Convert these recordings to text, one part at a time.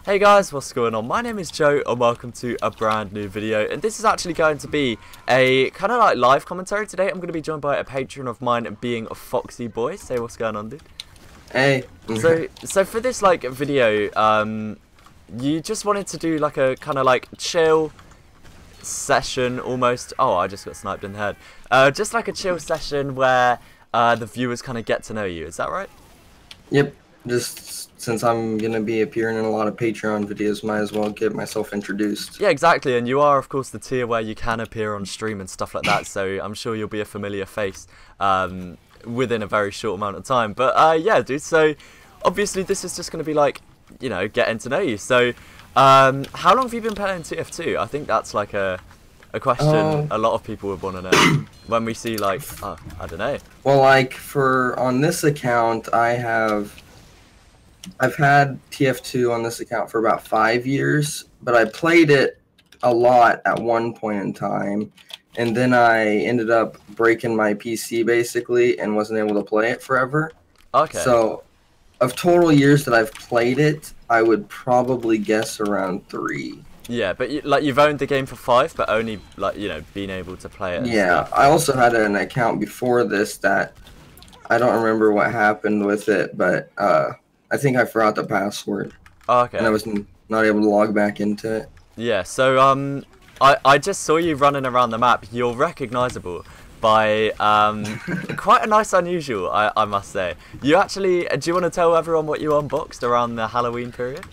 Hey guys, what's going on? My name is Joe and welcome to a brand new video, and this is actually going to be a kind of like live commentary. Today I'm going to be joined by a patron of mine, being a Foxy Boi. Say what's going on, dude. Hey. So for this like video, you just wanted to do like a kind of like chill session almost. Oh, I just got sniped in the head. Just like a chill session where the viewers kind of get to know you. Is that right? Yep. Just since I'm gonna be appearing in a lot of Patreon videos, might as well get myself introduced. Yeah, exactly. And you are, of course, the tier where you can appear on stream and stuff like that. So I'm sure you'll be a familiar face within a very short amount of time. But yeah, dude. So obviously this is just gonna be like, you know, getting to know you. So how long have you been playing TF2? I think that's like a question a lot of people would want to know when we see like, I don't know. Well, like on this account, I've had TF2 on this account for about 5 years, but I played it a lot at one point in time, and then I ended up breaking my PC basically and wasn't able to play it forever. Okay. So, of total years that I've played it, I would probably guess around 3. Yeah, but you've owned the game for 5, but only like, you know, being able to play it. Yeah, I also had an account before this that I don't remember what happened with it, but I think I forgot the password. Oh, okay. And I was not able to log back into it. Yeah, so I just saw you running around the map. You're recognizable by quite a nice unusual, I must say. You actually, do you want to tell everyone what you unboxed around the Halloween period?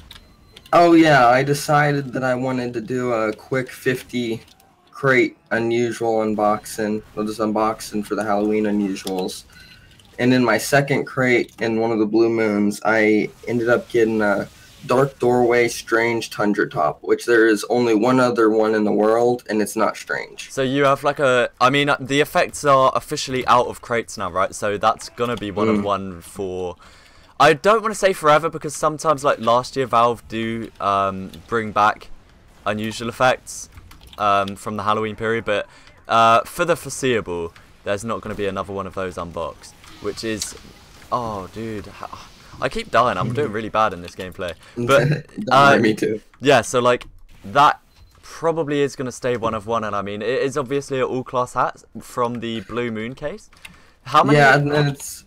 Oh yeah, I decided that I wanted to do a quick 50 crate unusual unboxing. I'll just unboxing for the Halloween unusuals. And in my second crate, in one of the Blue Moons, I ended up getting a Dark Doorway Strange Tundra Top, which there is only one other one in the world, and it's not strange. So you have like I mean, the effects are officially out of crates now, right? So that's gonna be one of one for, I don't want to say forever, because sometimes, like last year, Valve do bring back unusual effects from the Halloween period, but for the foreseeable, there's not going to be another one of those unboxed. Which is, oh dude, I keep dying. I'm doing really bad in this gameplay. But me too. Yeah, so like that probably is going to stay one of one, and I mean it is obviously an all-class hat from the Blue Moon case. How many? Yeah, and it's.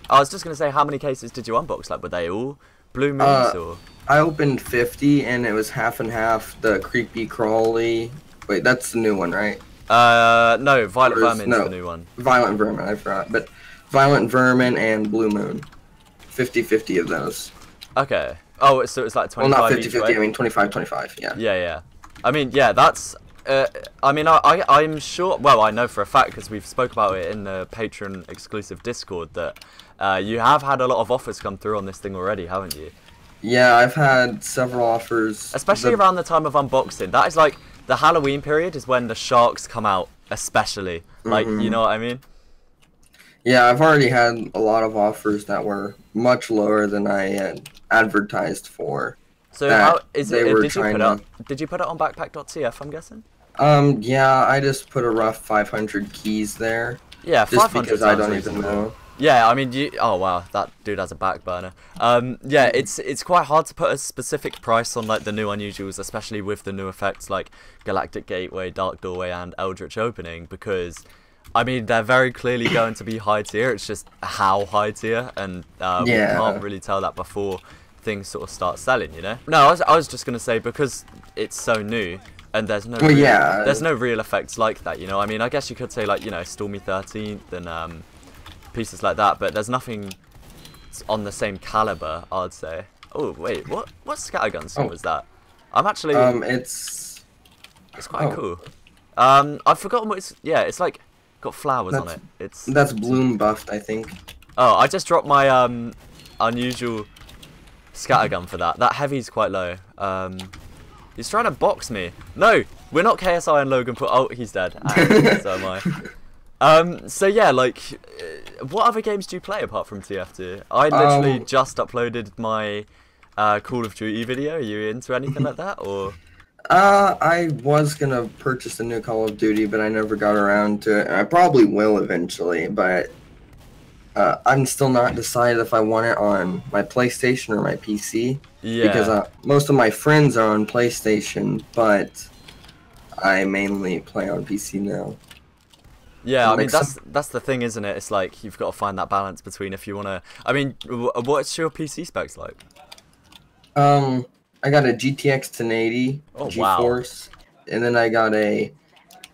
I was just going to say, how many cases did you unbox? Like, were they all Blue Moons or? I opened 50, and it was half and half. The Creepy Crawly. Wait, that's the new one, right? No, Violent Vermin's the new one. Violent Vermin, I forgot, but. Violent Vermin and Blue Moon. 50-50 of those. Okay. Oh, so it's like 25 well, not 50-50, each way? I mean 25-25, yeah. Yeah. I mean, yeah, that's... I mean, I'm sure... Well, I know for a fact, because we've spoke about it in the Patreon exclusive Discord, that you have had a lot of offers come through on this thing already, haven't you? Yeah, I've had several offers. Especially around the time of unboxing. That is like... The Halloween period is when the sharks come out, especially. Like, you know what I mean? Yeah, I've already had a lot of offers that were much lower than I had advertised for. So how is it? Did you put it on backpack.tf, I'm guessing? Yeah, I just put a rough 500 keys there. Yeah, 500 because I don't even know. Yeah, I mean, oh wow, that dude has a back burner. Yeah, it's quite hard to put a specific price on like the new unusuals, especially with the new effects like Galactic Gateway, Dark Doorway, and Eldritch Opening, because I mean, they're very clearly going to be high tier. It's just how high tier, and we can't really tell that before things sort of start selling, you know? No, I was just going to say, because it's so new, and there's no there's no real effects like that, you know? I mean, I guess you could say, like, you know, Stormy 13th and pieces like that, but there's nothing on the same caliber, I'd say. Oh, wait, what scattergun song was that? I'm actually... It's quite cool. I've forgotten what it's... Yeah, it's like... got flowers on it. That's bloom buffed, I think. Oh, I just dropped my unusual scattergun for that. That heavy's quite low. He's trying to box me. No, we're not KSI and Logan put. Oh, he's dead. And so am I. So yeah, like, what other games do you play apart from TF2? I literally just uploaded my Call of Duty video. Are you into anything like that, or? I was gonna purchase a new Call of Duty, but I never got around to it. I probably will eventually, but I'm still not decided if I want it on my PlayStation or my PC. Yeah. Because most of my friends are on PlayStation, but I mainly play on PC now. Yeah, And I mean like that's the thing, isn't it? It's like you've got to find that balance between if you want to. I mean, what's your PC specs like? I got a GTX 1080 Oh wow. GeForce, and then I got a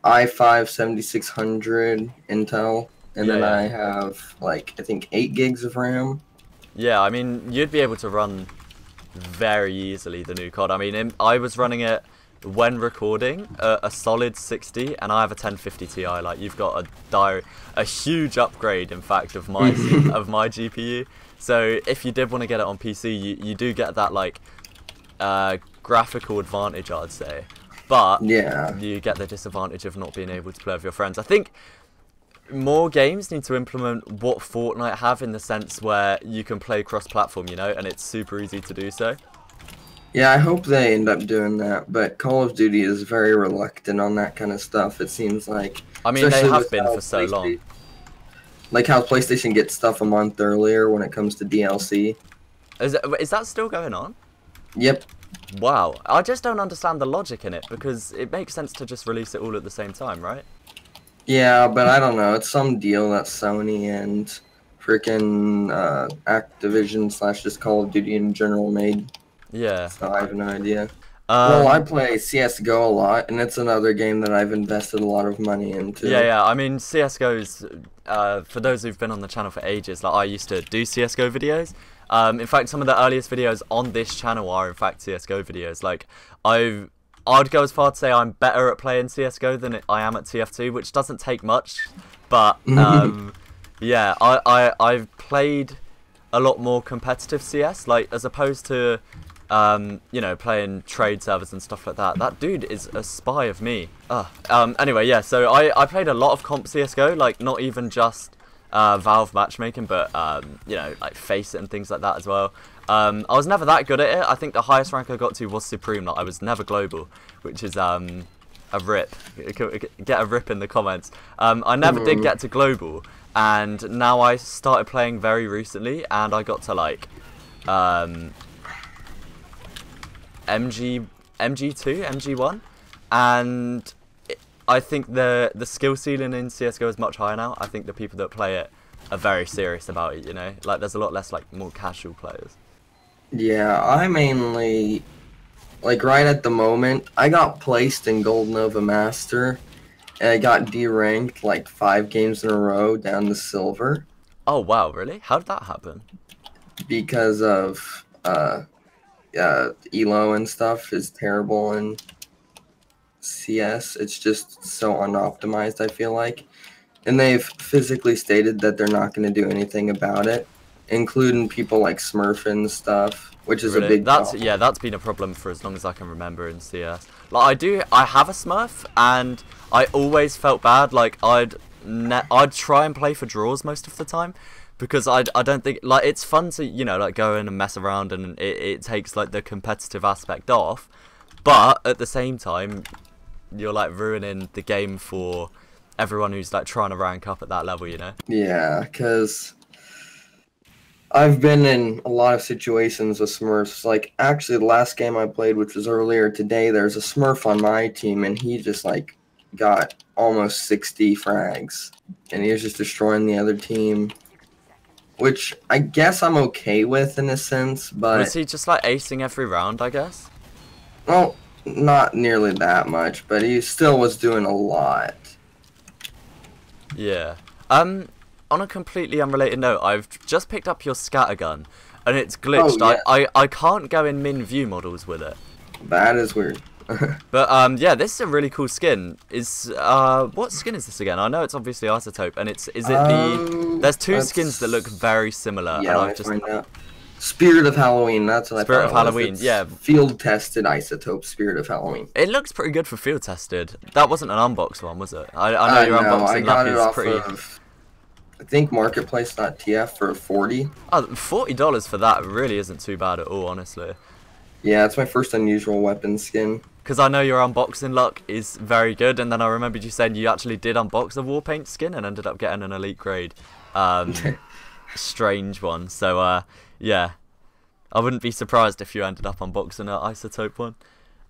i5 7600 Intel, and Yeah, then yeah. I have like I think 8 gigs of RAM. Yeah, I mean, you'd be able to run very easily the new COD. I mean, I was running it when recording a solid 60, and I have a 1050 Ti. Like, you've got a huge upgrade, in fact, of my of my GPU. So if you did want to get it on PC, you do get that like graphical advantage, I'd say. But Yeah. you get the disadvantage of not being able to play with your friends. I think more games need to implement what Fortnite have, in the sense where you can play cross-platform, you know, and it's super easy to do so. Yeah, I hope they end up doing that, but Call of Duty is very reluctant on that kind of stuff, it seems like. I mean, they Especially have with been how for so long. Like how PlayStation gets stuff a month earlier when it comes to DLC. Is that still going on? Yep. Wow, I just don't understand the logic in it, because it makes sense to just release it all at the same time, right? Yeah, but I don't know. It's some deal that Sony and freaking Activision / just Call of Duty in general made. Yeah. So I have no idea. Well, I play CSGO a lot, and it's another game that I've invested a lot of money into. Yeah. I mean, CS:GO's for those who've been on the channel for ages. Like, I used to do CS:GO videos. In fact, some of the earliest videos on this channel are in fact CS:GO videos. Like, I'd go as far to say I'm better at playing CS:GO than I am at TF2, which doesn't take much. But yeah, I've played a lot more competitive CS, like, as opposed to you know, playing trade servers and stuff like that. That dude is a spy of me. Anyway, yeah, so I played a lot of comp CSGO, like, not even just Valve matchmaking, but you know, like Face It and things like that as well. I was never that good at it. I think the highest rank I got to was Supreme. Like, I was never global, which is a rip. Get a rip in the comments. I never did get to global, and now I started playing very recently, and I got to like MG2, MG1, and I think the skill ceiling in CSGO is much higher now. I think the people that play it are very serious about it, you know? Like, there's a lot less, like, more casual players. Yeah, I mainly, like, right at the moment, I got placed in Gold Nova Master, and I got deranked, like, 5 games in a row down to Silver. Oh, wow, really? How did that happen? Because of, Elo and stuff is terrible in CS. It's just so unoptimized, I feel like. And they've physically stated that they're not going to do anything about it, including people like Smurf and stuff, which is a big problem. Yeah, that's been a problem for as long as I can remember in CS. Like, I have a Smurf, and I always felt bad. Like, I'd try and play for draws most of the time, because I don't think, like, it's fun to, you know, like, go in and mess around, and it takes, like, the competitive aspect off, but at the same time, you're, like, ruining the game for everyone who's, like, trying to rank up at that level, you know? Yeah, because I've been in a lot of situations with Smurfs. Like, actually, the last game I played, which was earlier today, there's a Smurf on my team, and he just, like, got almost 60 frags, and he was just destroying the other team, which I guess I'm okay with in a sense, but... Was he just, like, acing every round, I guess? Well, not nearly that much, but he still was doing a lot. Yeah. On a completely unrelated note, I've just picked up your scattergun, and it's glitched. Oh, yeah. I can't go in min view models with it. That is weird. But yeah, this is a really cool skin. What skin is this again? I know it's obviously Isotope, and is it there's two skins that look very similar. Yeah, and find out. Spirit of Halloween, that's what I thought. Spirit of Halloween, yeah. Field tested Isotope, Spirit of Halloween. It looks pretty good for field tested. That wasn't an unboxed one, was it? I know your unboxing luck is pretty. I think marketplace.tf for 40. Oh, $40 for that really isn't too bad at all, honestly. Yeah, it's my first unusual weapon skin. Because I know your unboxing luck is very good, and then I remembered you saying you actually did unbox a Warpaint skin and ended up getting an elite grade. strange one. So yeah, I wouldn't be surprised if you ended up unboxing an Isotope one.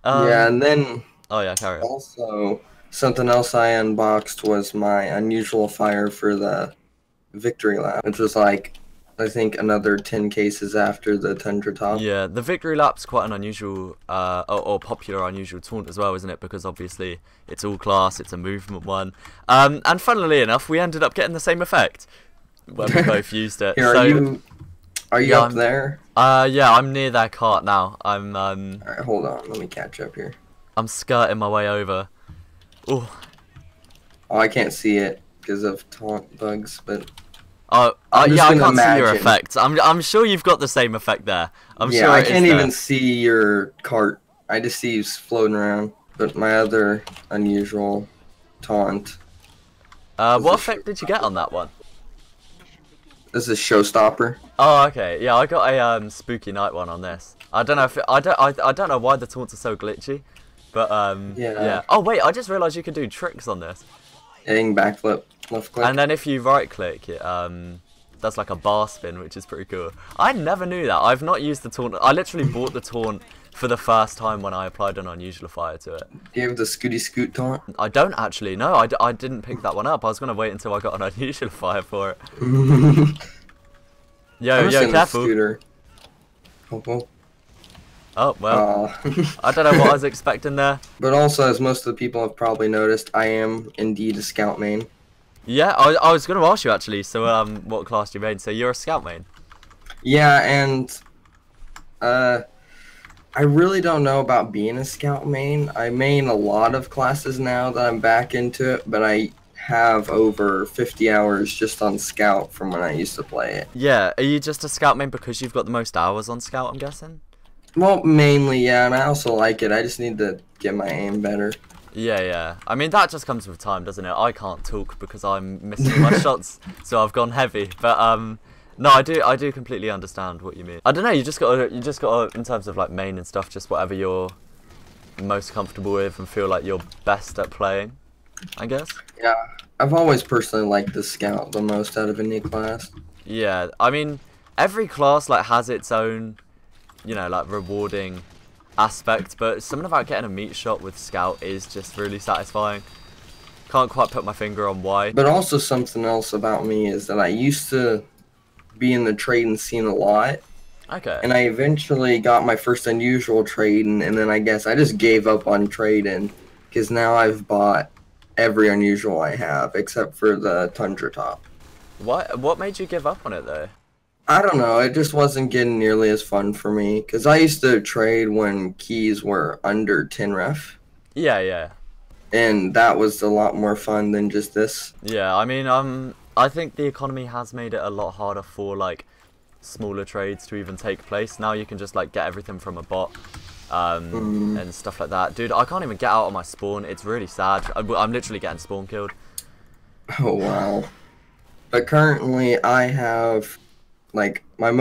Yeah, and then Oh yeah, carry on. also something else I unboxed was my unusual fire for the Victory Lap, which was like, I think another 10 cases after the Tundra Top. Yeah, the Victory Lap's quite an unusual, or popular unusual taunt as well, isn't it? Because obviously it's all class, it's a movement one. And funnily enough, we ended up getting the same effect when we both used it. Here, So, are you up there? Yeah, I'm near their cart now. I'm Alright, hold on, let me catch up here. I'm skirting my way over. Oh, I can't see it because of taunt bugs, but yeah, I just can't gonna see your imagine. effect. I'm sure you've got the same effect there. I'm yeah, sure I it is can't there. even see your cart. I just see you floating around. But my other unusual taunt. What effect did you get on that one? This is Showstopper. Oh, okay. Yeah, I got a Spooky Night one on this. I don't know if I don't know why the taunts are so glitchy, but yeah. Oh wait, I just realised you can do tricks on this. Hitting backflip, left click. And then if you right click, it does like a bar spin, which is pretty cool. I never knew that. I've not used the taunt. I literally bought the taunt for the first time when I applied an unusual fire to it. Do you have the Scooty Scoot taunt? I don't actually. No, I didn't pick that one up. I was gonna wait until I got an unusual fire for it. Yo, careful. Scooter. Oh, Oh, well, I don't know what I was expecting there. But also, as most of the people have probably noticed, I am indeed a scout main. Yeah, I was going to ask you actually, so what class do you main? So you're a scout main? Yeah, and I really don't know about being a scout main. I main a lot of classes now that I'm back into it, but I have over 50 hours just on scout from when I used to play it. Yeah, are you just a scout main because you've got the most hours on scout, I'm guessing? Well, mainly, yeah, and I also like it. I just need to get my aim better. Yeah. I mean, that just comes with time, doesn't it? I can't talk because I'm missing my shots, so I've gone heavy. But no, I do completely understand what you mean. I don't know. You just got to, in terms of like main and stuff, just whatever you're most comfortable with and feel like you're best at playing, I guess. Yeah, I've always personally liked the scout the most out of any class. Yeah, I mean, every class like has its own, you know, like rewarding aspect, but something about getting a meat shot with scout is just really satisfying. Can't quite put my finger on why. But also something else about me is that I used to be in the trading scene a lot. Okay. And I eventually got my first unusual trading, and then I guess I just gave up on trading because now I've bought every unusual I have except for the Tundra Top. What made you give up on it though? I don't know, it just wasn't getting nearly as fun for me, because I used to trade when keys were under 10 ref. Yeah. And that was a lot more fun than just this. Yeah, I mean, I think the economy has made it a lot harder for, like, smaller trades to even take place. Now you can just, like, get everything from a bot, and stuff like that. Dude, I can't even get out of my spawn. It's really sad. I'm literally getting spawn killed. Oh, wow. But currently, I have... like, my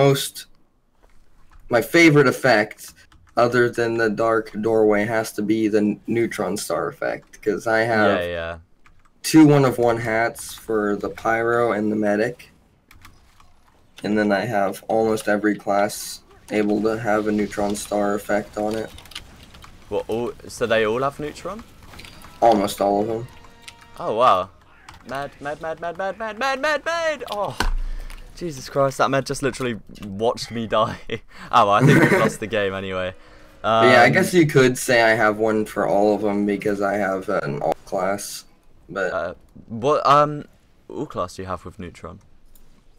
favorite effect, other than the dark doorway, has to be the neutron star effect, because I have 2 1-of-1 hats for the pyro and the medic, and then I have almost every class able to have a neutron star effect on it. What? So they all have neutron? Almost all of them. Oh wow! Mad! Oh. Jesus Christ, that med just literally watched me die. Oh, well, I think we've lost the game anyway. Yeah, I guess you could say I have one for all of them because I have an alt class. But what all class do you have with neutron?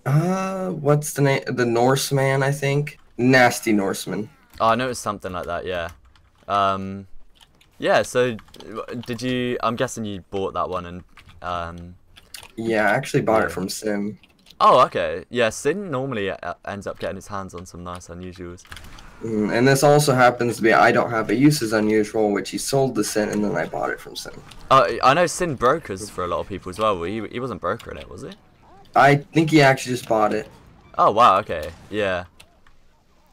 What's the name? The Norseman, I think. Nasty Norseman. Oh, I know it's something like that. Yeah. Yeah. So, did you? I'm guessing you bought that one and. Yeah, I actually bought it from Sim. Oh, okay. Yeah, Sin normally ends up getting his hands on some nice unusuals. And this also happens to be I don't have a use as unusual, which he sold the Sin, and then I bought it from Sin. I know Sin brokers for a lot of people as well. But he wasn't brokering it, was he? I think he actually just bought it. Oh wow, okay, yeah.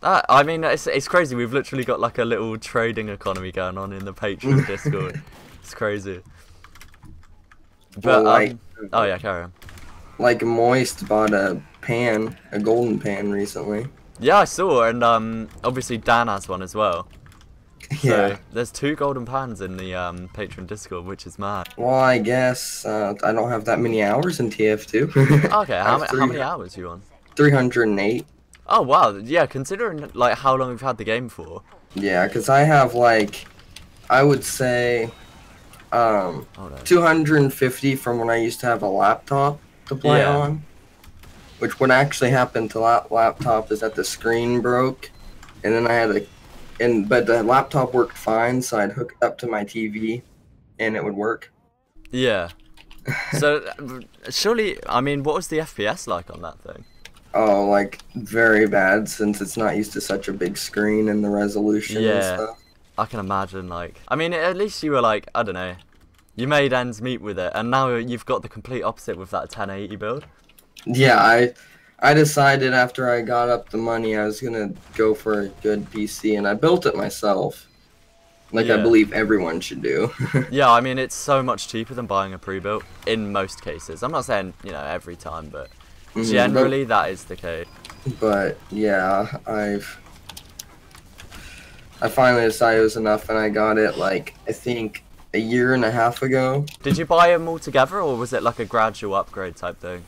I mean, it's crazy. We've literally got like a little trading economy going on in the Patreon Discord. It's crazy. But Well, oh yeah, carry on. like Moist bought a pan, a golden pan recently. Yeah, I saw, and obviously Dan has one as well. So Yeah. there's 2 golden pans in the Patreon Discord, which is mad. Well, I guess I don't have that many hours in TF2. Okay, I have how many hours are you on? 308. Oh wow, yeah. Considering like how long we've had the game for. Yeah, because I have like, I would say, Oh no. 250 from when I used to have a laptop to play Yeah. on. Which what actually happened to laptop is that the screen broke, and then I had but the laptop worked fine, so I'd hook it up to my TV, and it would work. Yeah. So surely, I mean, what was the FPS like on that thing? Oh, like very bad since it's not used to such a big screen and the resolution and Yeah. stuff. I can imagine, like, I mean, at least you were like, I don't know, you made ends meet with it, and now you've got the complete opposite with that 1080 build. Yeah, I decided after I got up the money I was gonna go for a good PC, and I built it myself. Like I Yeah. believe everyone should do. Yeah, I mean, it's so much cheaper than buying a pre-built in most cases. I'm not saying, you know, every time, but generally that is the case. But yeah, I finally decided it was enough, and I got it like I think a year and a half ago. Did you buy them all together, or was it like a gradual upgrade type thing?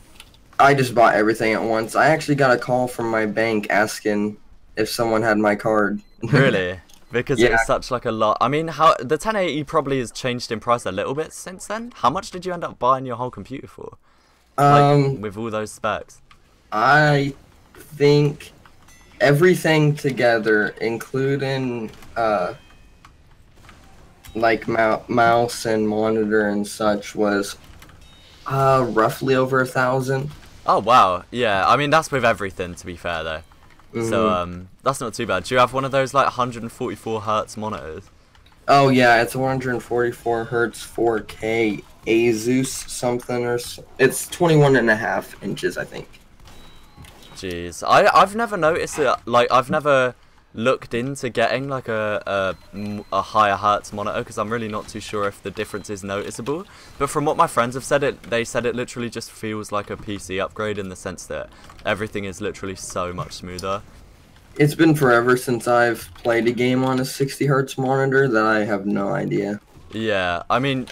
I just bought everything at once. I actually got a call from my bank asking if someone had my card. Really? Because Yeah. it's such like a lot. I mean, how the 1080 probably has changed in price a little bit since then. How much did you end up buying your whole computer for? Like, with all those specs. I think everything together, including like mouse and monitor and such, was roughly over 1,000. Oh wow, yeah. I mean, that's with everything, to be fair though. So that's not too bad. Do you have one of those like 144 hertz monitors? Oh yeah, it's 144 hertz 4K Asus something it's 21.5 inches, I think. Jeez, I've never noticed it. Like, I've never looked into getting like a higher hertz monitor because I'm really not too sure if the difference is noticeable. But from what my friends have said, they said it literally just feels like a PC upgrade in the sense that everything is literally so much smoother. It's been forever since I've played a game on a 60 hertz monitor that I have no idea. Yeah, I mean,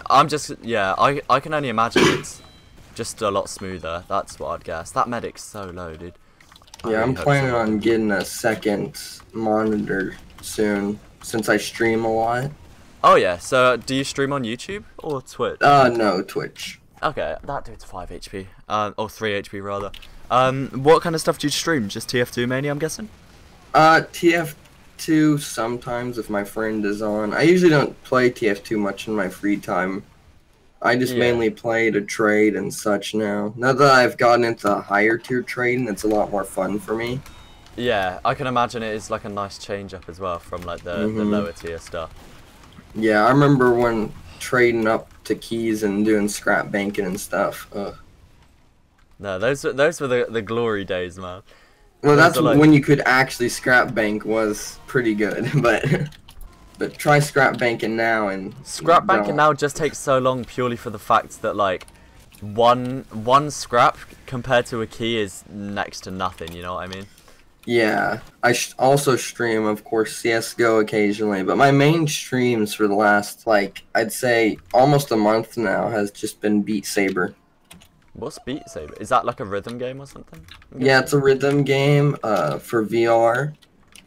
yeah, I can only imagine it's just a lot smoother. That's what I'd guess. That medic's so low, dude. Yeah, I'm planning on getting a second monitor soon since I stream a lot. Oh yeah, so do you stream on YouTube or Twitch? No, Twitch. Okay, that dude's 5 HP. Or 3 HP rather. What kind of stuff do you stream? Just TF2 mainly, I'm guessing? TF2 sometimes if my friend is on. I usually don't play TF2 much in my free time. I just mainly play to trade and such now. Now that I've gotten into higher tier trading, it's a lot more fun for me. Yeah, I can imagine it is like a nice change up as well from like the lower tier stuff. Yeah, I remember when trading up to keys and doing scrap banking and stuff. No, those were the glory days, man. Well, Those that's are like... when you could actually scrap bank was pretty good, but try scrap banking now and Scrap banking now just takes so long purely for the fact that like one scrap compared to a key is next to nothing, you know what I mean? Yeah, I also stream, of course, CSGO occasionally, but my main streams for the last, like, I'd say almost a month now has just been Beat Saber. What's Beat Saber? Is that like a rhythm game or something? Yeah, it's a rhythm game for VR.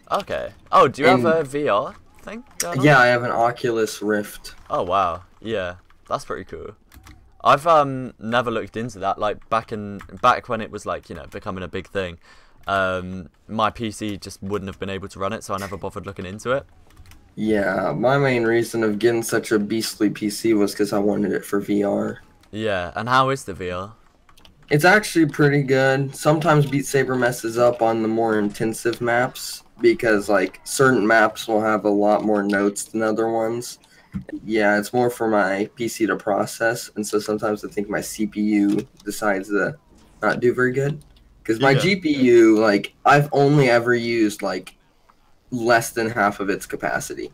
Okay. Oh, do you have a VR thing going on? Yeah, I have an Oculus Rift. Oh wow, yeah, that's pretty cool. I've never looked into that. Like back when it was like, you know, becoming a big thing. My PC just wouldn't have been able to run it, so I never bothered looking into it. Yeah, my main reason of getting such a beastly PC was because I wanted it for VR. Yeah, and how is the VR? It's actually pretty good. Sometimes Beat Saber messes up on the more intensive maps because like certain maps will have a lot more notes than other ones. Yeah, it's more for my PC to process, and so sometimes I think my CPU decides to not do very good. Because my GPU, like, I've only ever used like less than half of its capacity.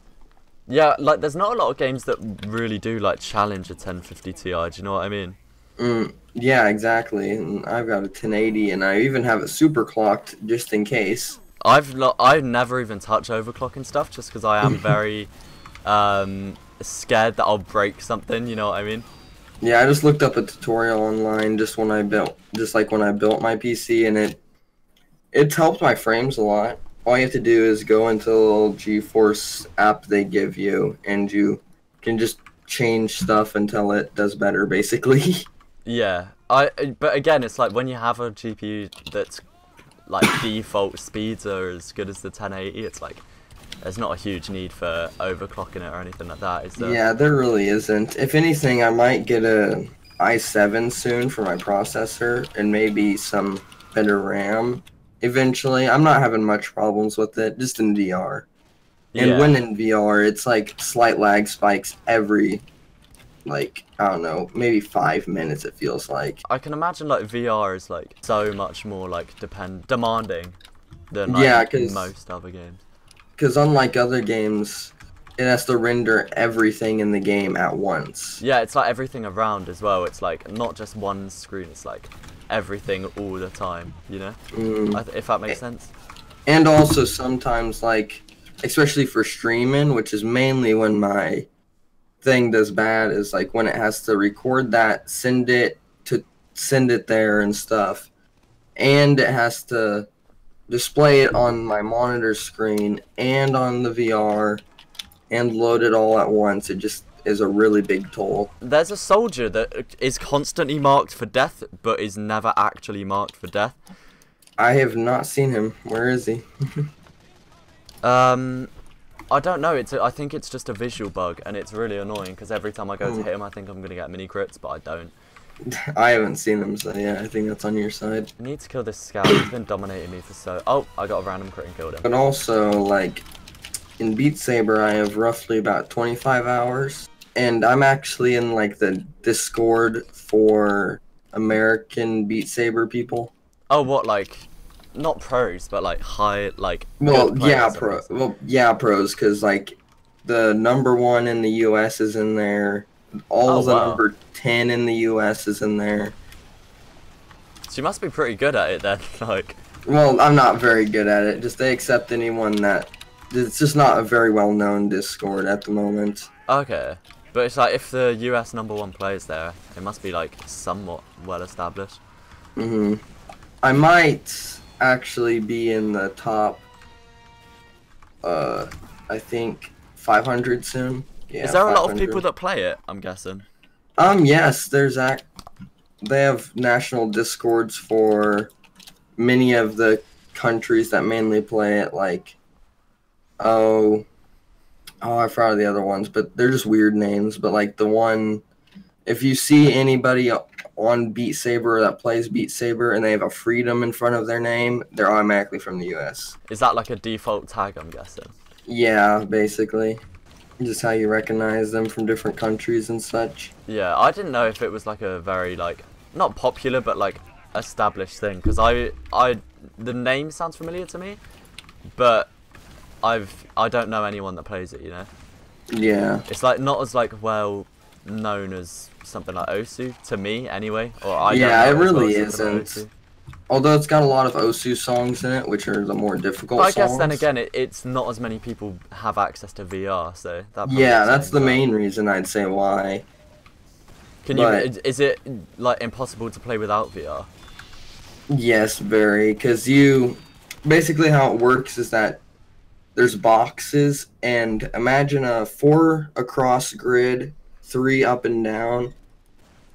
Yeah, like there's not a lot of games that really do like challenge a 1050 Ti, do you know what I mean? Yeah, exactly. And I've got a 1080, and I even have it super clocked just in case. I've never even touched overclocking stuff just because I am very scared that I'll break something. You know what I mean? Yeah, I just looked up a tutorial online just like when I built my PC, and it's helped my frames a lot. All you have to do is go into the little GeForce app they give you, and you can just change stuff until it does better, basically. Yeah. But again, it's like when you have a GPU that's like default speeds are as good as the 1080, it's like there's not a huge need for overclocking it or anything like that, is there? Yeah, there really isn't. If anything, I might get a i7 soon for my processor and maybe some better RAM eventually. I'm not having much problems with it, just in VR. And Yeah. when in VR, it's like slight lag spikes every, like, I don't know, maybe 5 minutes it feels like. I can imagine like VR is like so much more like demanding than Yeah, like most other games. because unlike other games, it has to render everything in the game at once. Yeah, it's like everything around as well. It's like not just one screen, it's like everything all the time, you know? If that makes sense. And also sometimes, like, especially for streaming, which is mainly when my thing does bad, is like when it has to record that, send it there and stuff, and it has to display it on my monitor screen and on the VR and load it all at once. It just is a really big toll. There's a soldier that is constantly marked for death, but is never actually marked for death. I have not seen him. Where is he? I don't know. I think it's just a visual bug, and it's really annoying because every time I go to hit him, I think I'm gonna get mini crits, but I don't. I haven't seen him, so yeah, I think that's on your side. I need to kill this scout. He's been dominating me for so. Oh, I got a random crit and killed him. But also, like, in Beat Saber, I have roughly about 25 hours, and I'm actually in like the Discord for American Beat Saber people. Oh, what, like, not pros, but like high, like. Well, good yeah, players, pros, because like the #1 in the U.S. is in there. All the wow. number 10 in the U.S. is in there. So you must be pretty good at it then, like. Well, I'm not very good at it. Just they accept anyone that. It's just not a very well-known Discord at the moment. Okay, but it's like if the US #1 plays there, it must be like somewhat well established. I might actually be in the top. I think 500 soon. Yeah, Is there a lot of 500. people that play it? I'm guessing. Yes, they have national discords for many of the countries that mainly play it, like, I forgot the other ones, but they're just weird names. But like the one, if you see anybody on Beat Saber that plays Beat Saber and they have a freedom in front of their name, they're automatically from the US. Is that like a default tag, I'm guessing? Yeah, basically. Just how you recognize them from different countries and such. Yeah, I didn't know if it was like a very like not popular but like established thing because the name sounds familiar to me, but I don't know anyone that plays it, you know. Yeah. It's like not as like well known as something like Osu to me anyway, or I Yeah, it don't know really as well as something like isn't. Osu. Although it's got a lot of Osu songs in it, which are the more difficult But I songs. guess then again, it's not as many people have access to VR, so that. Probably Yeah, that's the explains that. main reason I'd say why. Can But- you? Is it like impossible to play without VR? Yes, very. Because basically how it works is that there's boxes, and imagine a 4 across grid, 3 up and down,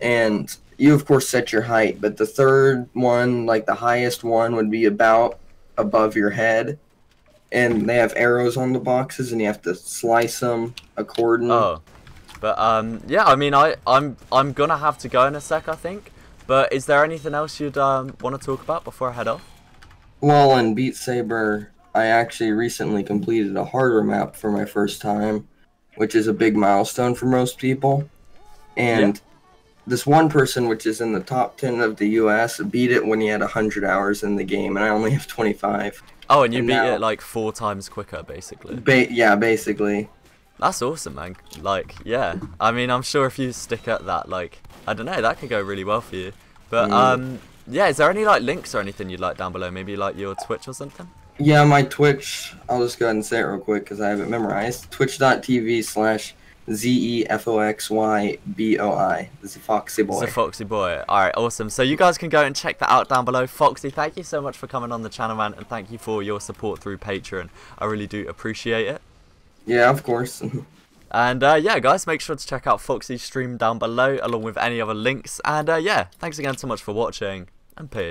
and you of course set your height, but the third one, like the highest one, would be about above your head, and they have arrows on the boxes, and you have to slice them accordingly. Oh, but yeah. I mean, I'm gonna have to go in a sec, I think. But is there anything else you'd want to talk about before I head off? Well, in Beat Saber, I actually recently completed a harder map for my first time, which is a big milestone for most people. And this one person, which is in the top 10 of the US, beat it when he had 100 hours in the game, and I only have 25. Oh, and you And beat now- it like 4 times quicker, basically. Yeah, basically. That's awesome, man. Like, yeah. I mean, I'm sure if you stick at that, like, I don't know, that could go really well for you. But, yeah, is there any, like, links or anything you'd like down below? Maybe, like, your Twitch or something? Yeah, my Twitch, I'll just go ahead and say it real quick because I have it memorized. Twitch.tv/ZEFOXYBOI. This is Foxy Boi. It's a Foxy Boi. Alright, awesome. So you guys can go and check that out down below. Foxy, thank you so much for coming on the channel, man, and thank you for your support through Patreon. I really do appreciate it. Yeah, of course. And yeah, guys, make sure to check out Foxy's stream down below, along with any other links. And yeah, thanks again so much for watching, and peace.